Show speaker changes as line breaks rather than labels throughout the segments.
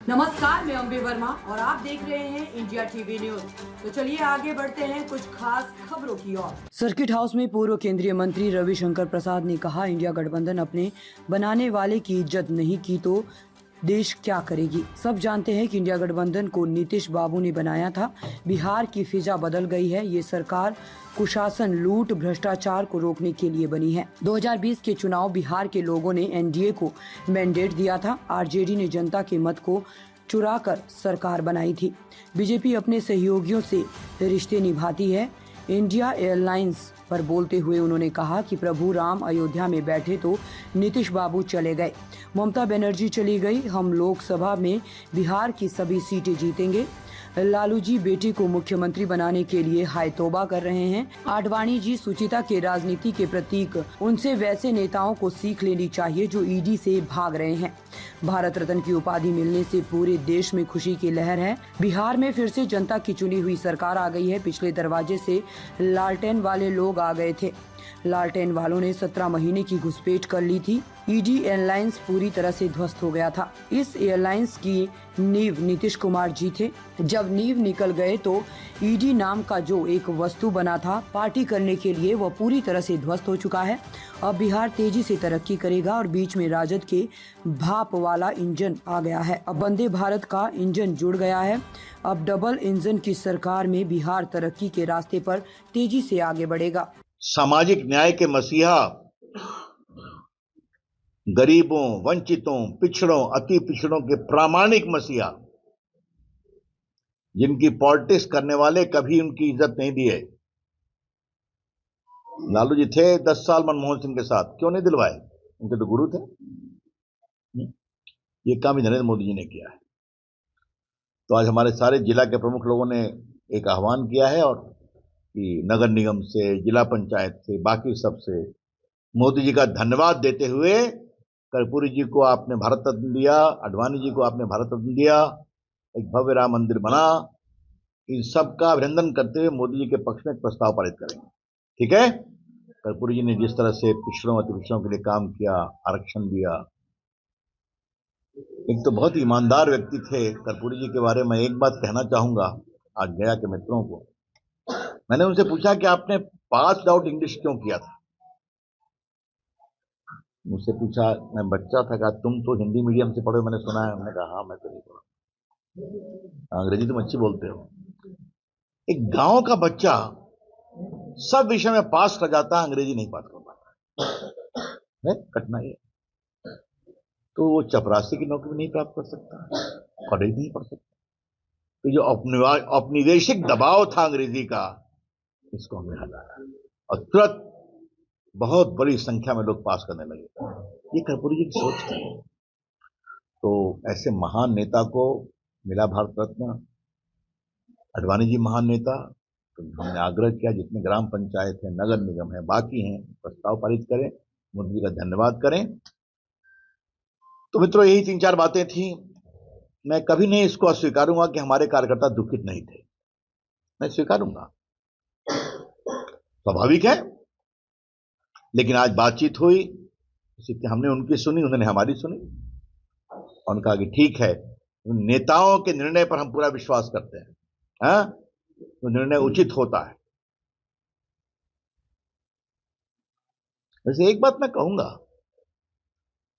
नमस्कार, मैं अंबे वर्मा और आप देख रहे हैं इंडिया टीवी न्यूज। तो चलिए आगे बढ़ते हैं कुछ खास खबरों की ओर। सर्किट हाउस में पूर्व केंद्रीय मंत्री रविशंकर प्रसाद ने कहा, इंडिया गठबंधन अपने बनाने वाले की इज्जत नहीं की तो देश क्या करेगी। सब जानते हैं कि इंडिया गठबंधन को नीतीश बाबू ने बनाया था। बिहार की फिजा बदल गई है। ये सरकार कुशासन, लूट, भ्रष्टाचार को रोकने के लिए बनी है। 2020 के चुनाव बिहार के लोगों ने एनडीए को मैंडेट दिया था। आरजेडी ने जनता के मत को चुराकर सरकार बनाई थी। बीजेपी अपने सहयोगियों से रिश्ते निभाती है। इंडिया एयरलाइंस पर बोलते हुए उन्होंने कहा कि प्रभु राम अयोध्या में बैठे तो नीतीश बाबू चले गए, ममता बनर्जी चली गई, हम लोकसभा में बिहार की सभी सीटें जीतेंगे। लालू जी बेटी को मुख्यमंत्री बनाने के लिए हाय तौबा कर रहे हैं। आडवाणी जी सुचिता के राजनीति के प्रतीक, उनसे वैसे नेताओं को सीख लेनी चाहिए जो ईडी से भाग रहे हैं। भारत रत्न की उपाधि मिलने से पूरे देश में खुशी की लहर है। बिहार में फिर से जनता की चुनी हुई सरकार आ गई है। पिछले दरवाजे से लालटेन वाले लोग आ गए थे। लालटेन वालों ने 17 महीने की घुसपैठ कर ली थी। ईडी एयरलाइंस पूरी तरह से ध्वस्त हो गया था। इस एयरलाइंस की नींव नीतीश कुमार जी थे। जब नींव निकल गए तो ईडी नाम का जो एक वस्तु बना था पार्टी करने के लिए, वह पूरी तरह से ध्वस्त हो चुका है। अब बिहार तेजी से तरक्की करेगा और बीच में राजद के भाप वाला इंजन आ गया है। अब वंदे भारत का इंजन जुड़ गया है। अब डबल इंजन की सरकार में बिहार तरक्की के रास्ते पर तेजी से आगे बढ़ेगा।
सामाजिक न्याय के मसीहा, गरीबों, वंचितों, पिछड़ों, अति पिछड़ों के प्रामाणिक मसीहा, जिनकी पॉलिटिक्स करने वाले कभी उनकी इज्जत नहीं दिए। लालू जी थे 10 साल मनमोहन सिंह के साथ, क्यों नहीं दिलवाए? उनके तो गुरु थे। ये काम भी नरेंद्र मोदी जी ने किया है। तो आज हमारे सारे जिला के प्रमुख लोगों ने एक आह्वान किया है, और कि नगर निगम से, जिला पंचायत से, बाकी सबसे मोदी जी का धन्यवाद देते हुए, कर्पूरी जी को आपने भारत रत्न दिया, आडवाणी जी को आपने भारत रत्न दिया, एक भव्य राम मंदिर बना, इन सब का अभिनंदन करते हुए मोदी जी के पक्ष में एक प्रस्ताव पारित करेंगे। ठीक है? कर्पूरी जी ने जिस तरह से पिछड़ों, अति पिछड़ों के लिए काम किया, आरक्षण दिया, एक तो बहुत ईमानदार व्यक्ति थे। कर्पूरी जी के बारे में एक बात कहना चाहूंगा आज गया के मित्रों को। मैंने उनसे पूछा कि आपने पास आउट इंग्लिश क्यों किया था? मुझसे पूछा, मैं बच्चा था, कहा तुम तो हिंदी मीडियम से पढ़े, मैंने सुना है। हमने कहा हाँ, मैं तो नहीं पढ़ा, अंग्रेजी तुम अच्छी बोलते हो। एक गांव का बच्चा सब विषय में पास कर जाता है, अंग्रेजी नहीं पास कर पाता है, कठिनाई है। तो वो चपरासी की नौकरी नहीं प्राप्त कर सकता, कॉलेज नहीं पढ़ सकता। तो जो औपनिवेशिक दबाव था अंग्रेजी का, इसको हमने हटाया और तुरंत बहुत बड़ी संख्या में लोग पास करने लगे। ये कर्पूरी जी की सोच है। तो ऐसे महान नेता को मिला भारत रत्न, आडवाणी जी महान नेता। तो हमने आग्रह किया जितने ग्राम पंचायत है, नगर निगम है, बाकी हैं, प्रस्ताव पारित करें, मोदी जी का धन्यवाद करें। तो मित्रों, यही 3-4 बातें थी। मैं कभी नहीं इसको अस्वीकारूंगा कि हमारे कार्यकर्ता दुखित नहीं थे, मैं स्वीकारूंगा, स्वाभाविक है। लेकिन आज बातचीत हुई, हमने उनकी सुनी, उन्होंने हमारी सुनी, और कहा कि ठीक है, उन नेताओं के निर्णय पर हम पूरा विश्वास करते हैं, हाँ, तो निर्णय उचित होता है। वैसे एक बात मैं कहूंगा,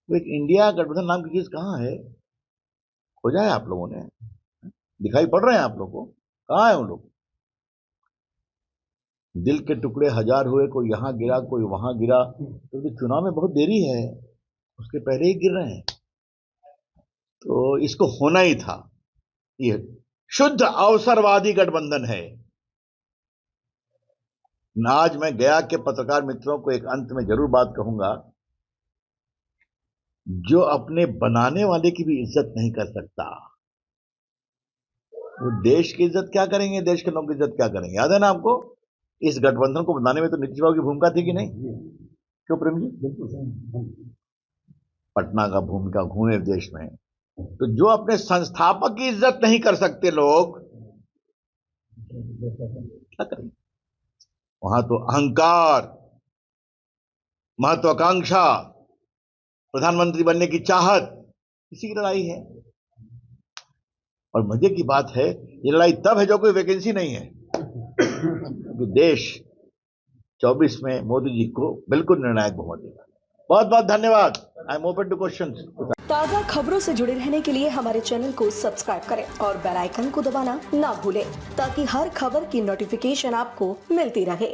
तो एक इंडिया गठबंधन नाम की चीज कहां है? खोजा है आप लोगों ने? दिखाई पड़ रहे हैं आप लोगों को? कहां है उन लोग? दिल के टुकड़े हजार हुए, कोई यहां गिरा, कोई वहां गिरा, क्योंकि चुनाव में बहुत देरी है, उसके पहले ही गिर रहे हैं। तो इसको होना ही था। ये शुद्ध अवसरवादी गठबंधन है। आज मैं गया के पत्रकार मित्रों को एक अंत में जरूर बात कहूंगा, जो अपने बनाने वाले की भी इज्जत नहीं कर सकता, वो देश की इज्जत क्या करेंगे, देश के लोगों की इज्जत क्या करेंगे? याद है ना आपको, इस गठबंधन को बनाने में तो नीतीश बाबू की भूमिका थी कि नहीं? क्यों प्रेम जी? बिल्कुल। पटना का भूमिका घूमे देश में। तो जो अपने संस्थापक की इज्जत नहीं कर सकते लोग, क्या करेंगे? वहां तो अहंकार, महत्वाकांक्षा, प्रधानमंत्री बनने की चाहत, इसी की लड़ाई है। और मजे की बात है, ये लड़ाई तब है जो कोई वैकेंसी नहीं है, क्योंकि देश 24 में मोदी जी को बिल्कुल निर्णायक बहुमत देगा। बहुत बहुत धन्यवाद। I am open two questions.
ताज़ा खबरों से जुड़े रहने के लिए हमारे चैनल को सब्सक्राइब करें और बेल आइकन को दबाना ना भूलें, ताकि हर खबर की नोटिफिकेशन आपको मिलती रहे।